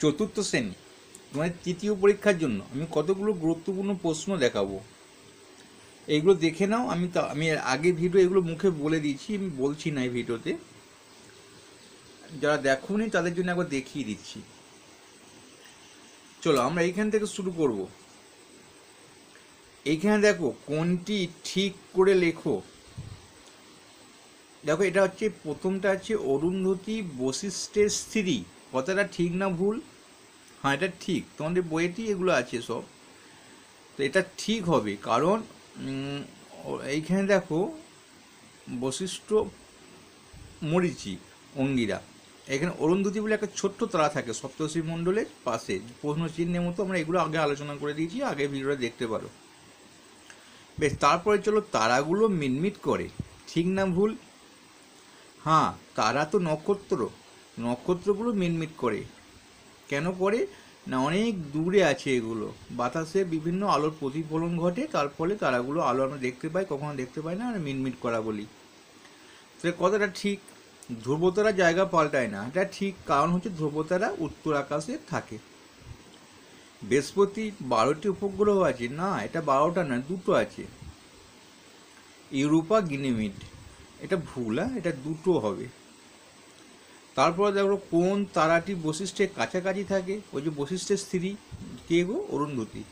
চতুর্থ শ্রেণী তোমাদের তৃতীয় পরীক্ষার জন্য আমি কতগুলো গুরুত্বপূর্ণ প্রশ্ন দেখাবো, এইগুলো দেখে নাও। আমি আগে ভিডিও এগুলো মুখে বলে দিয়েছি, আমি বলছি না এই ভিডিওতে। যারা দেখোনি তাদের জন্য একবার দেখিয়ে দিচ্ছি। চলো আমরা এইখান থেকে শুরু করব। এইখানে দেখো কোনটি ঠিক করে লেখো। দেখো এটা হচ্ছে প্রথমটা হচ্ছে অরুন্ধতী বশিষ্ঠের স্ত্রী। কথাটা ঠিক না ভুল? হ্যাঁ এটা ঠিক, তোমাদের বইয়েতেই এগুলো আছে সব। তো এটা ঠিক হবে, কারণ এইখানে দেখো বশিষ্ঠ, মরীচি, অঙ্গিরা, এখানে অরুন্ধতী বলে একটা ছোট্ট তারা থাকে সপ্তর্ষি মণ্ডলের পাশে, প্রশ্ন চিহ্নের মতো। আমরা এগুলো আগে আলোচনা করে দিয়েছি, আগে ভিডিওটা দেখতে পারো। বেশ, তারপরে চলো তারাগুলো মিটমিট করে, ঠিক না ভুল? হ্যাঁ, তারা তো নক্ষত্র, নক্ষত্রগুলো মিটমিট করে। কেন করে না, অনেক দূরে আছে এগুলো, বাতাসে বিভিন্ন আলোর প্রতিফলন ঘটে, তার ফলে তারাগুলো আলো আমরা দেখতে পাই, কখনো দেখতে পাই না, আর মিটমিট করা বলি। তো কথাটা ঠিক। ধ্রুবতারা জায়গা পাল্টায় না, এটা ঠিক, কারণ হচ্ছে ধ্রুবতারা উত্তর আকাশে থাকে। বৃহস্পতি 12টি উপগ্রহ আছে না, এটা 12টা না, 2টো আছে, ইউরোপা গিনিমিড। এটা ভুল, এটা 2টো হবে। তারপরে দেখো কোন তারাটি বশিষ্ঠের কাছাকাছি থাকে, ওই যে বশিষ্ঠের স্ত্রী কে গো, অরুন্ধতী।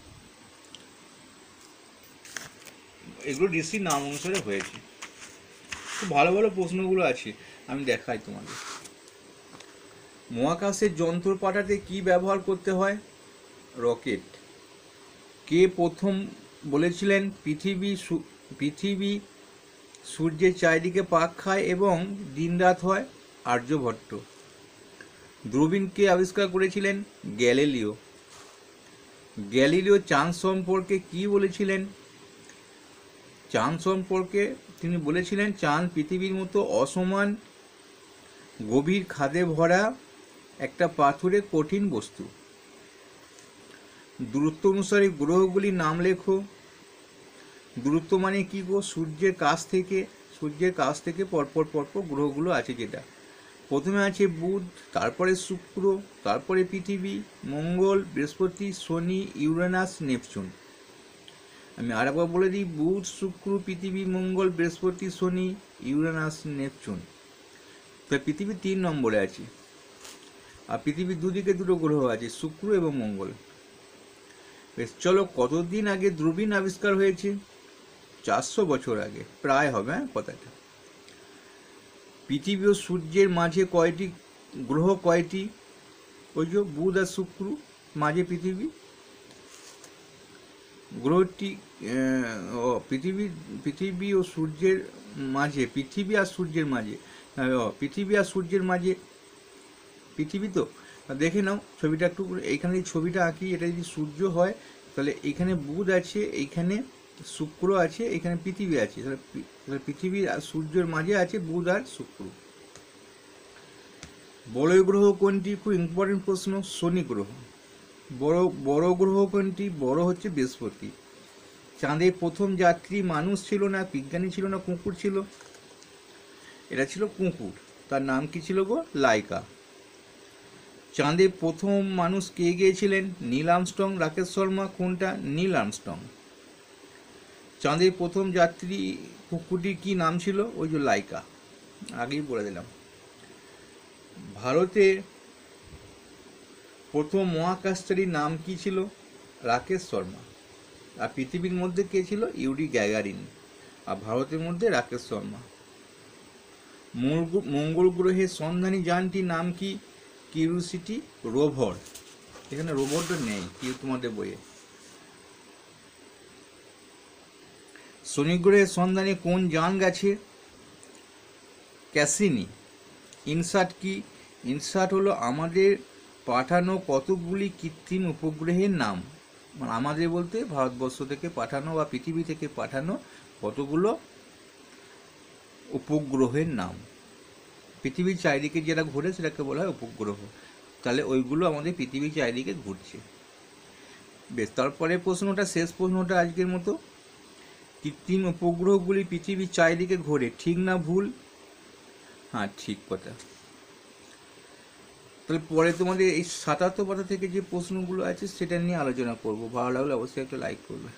এগুলো ঋষির নাম অনুসারে হয়েছে। খুব ভালো ভালো প্রশ্নগুলো আছে, আমি দেখাই তোমাদের। মহাকাশের যন্ত্র পাঠাতে কি ব্যবহার করতে হয়? রকেট। কে প্রথম বলেছিলেন পৃথিবী সূর্যের চারিদিকে পাক খায় এবং দিনরাত হয়? আর্যভট্ট। দূরবীন কে আবিষ্কার করেছিলেন? গ্যালিলিও। গ্যালিলিও চাঁদ সম্পর্কে কি বলেছিলেন? চাঁদ সম্পর্কে তিনি বলেছিলেন চাঁদ পৃথিবীর মতো অসমান গভীর খাদে ভরা একটা পাথুরে কঠিন বস্তু। দূরত্ব অনুসারে গ্রহগুলির নাম লেখো। দূরত্ব মানে কি গো? সূর্যের কাছ থেকে পরপর গ্রহগুলো আছে, যেটা প্রথমে আছে বুধ, তারপরে শুক্র, তারপরে পৃথিবী, মঙ্গল, বৃহস্পতি, শনি, ইউরেনাস, নেপচুন। আমি আরেকবার বলে দিই, বুধ, শুক্র, পৃথিবী, মঙ্গল, বৃহস্পতি, শনি, ইউরেনাস, নেপচুন। তো পৃথিবী 3 নম্বরে আছে, আর পৃথিবীর দুদিকে 2টো গ্রহ আছে, শুক্র এবং মঙ্গল। বেশ, চলো কতদিন আগে দূরবীন আবিষ্কার হয়েছে? 400 বছর আগে, প্রায় হবে কথাটা। পৃথিবী ও সূর্যের মাঝে গ্রহ কয়টি? ওই যে বুধ আর শুক্র, মাঝে পৃথিবী। গ্রহটি পৃথিবী ও সূর্যের মাঝে, পৃথিবী আর সূর্যের মাঝে পৃথিবী। তো দেখে নাও ছবিটা একটু, এইখানে ছবিটা আঁকি, এটা যদি সূর্য হয় তাহলে এইখানে বুধ আছে, এইখানে শুক্র আছে, এখানে পৃথিবী আছে, তাহলে পৃথিবী আর সূর্যের মাঝে আছে বুধ আর শুক্র। বড় গ্রহ কোনটি? খুব ইম্পর্টেন্ট প্রশ্ন। শনি গ্রহ। বড় গ্রহ কোনটি? বড় হচ্ছে বৃহস্পতি। চাঁদে প্রথম যাত্রী মানুষ ছিল না বিজ্ঞানী ছিল না কুকুর ছিল? এটা ছিল কুকুর। তার নাম কি ছিল গো? লাইকা। চাঁদে প্রথম মানুষ কে গিয়েছিলেন? নীল আর্মস্ট্রং, রাকেশ শর্মা, কোনটা? Neil Armstrong. চাঁদের প্রথম যাত্রী কুকুরটির কি নাম ছিল? ওই যে লাইকা, আগেই বলে দিলাম। ভারতে প্রথম মহাকাশচারীর নাম কি ছিল? রাকেশ শর্মা। আর পৃথিবীর মধ্যে কে ছিল? Yuri Gagarin. আর ভারতের মধ্যে রাকেশ শর্মা। মঙ্গল গ্রহের সন্ধানী যানটির নাম কি? Curiosity rover. এখানে রোভারটা নেই কি তোমাদের বইয়ে। শনি গ্রহের সন্ধানে কোন যান গেছে? ক্যাসিনি। ইনসাট কি? ইনসাট হলো আমাদের পাঠানো কতগুলি কৃত্রিম উপগ্রহের নাম, মানে আমাদের বলতে ভারতবর্ষ থেকে পাঠানো বা পৃথিবী থেকে পাঠানো কতগুলো উপগ্রহের নাম। পৃথিবীর চারিদিকে যেটা ঘুরে সেটাকে বলা হয় উপগ্রহ। তাহলে ওইগুলো আমাদের পৃথিবীর চারিদিকে ঘুরছে। বেশ, তারপরে প্রশ্নটা, শেষ প্রশ্নটা আজকের মতো। কৃত্রিম উপগ্রহগুলি পৃথিবীর চারিদিকে ঘোরে, ঠিক না ভুল? হ্যাঁ ঠিক কথা। তাহলে পরে তোমাদের এই ৭৭ পাতা থেকে যে প্রশ্নগুলো আছে সেটা নিয়ে আলোচনা করব। ভালো লাগলে অবশ্যই একটা লাইক করবে।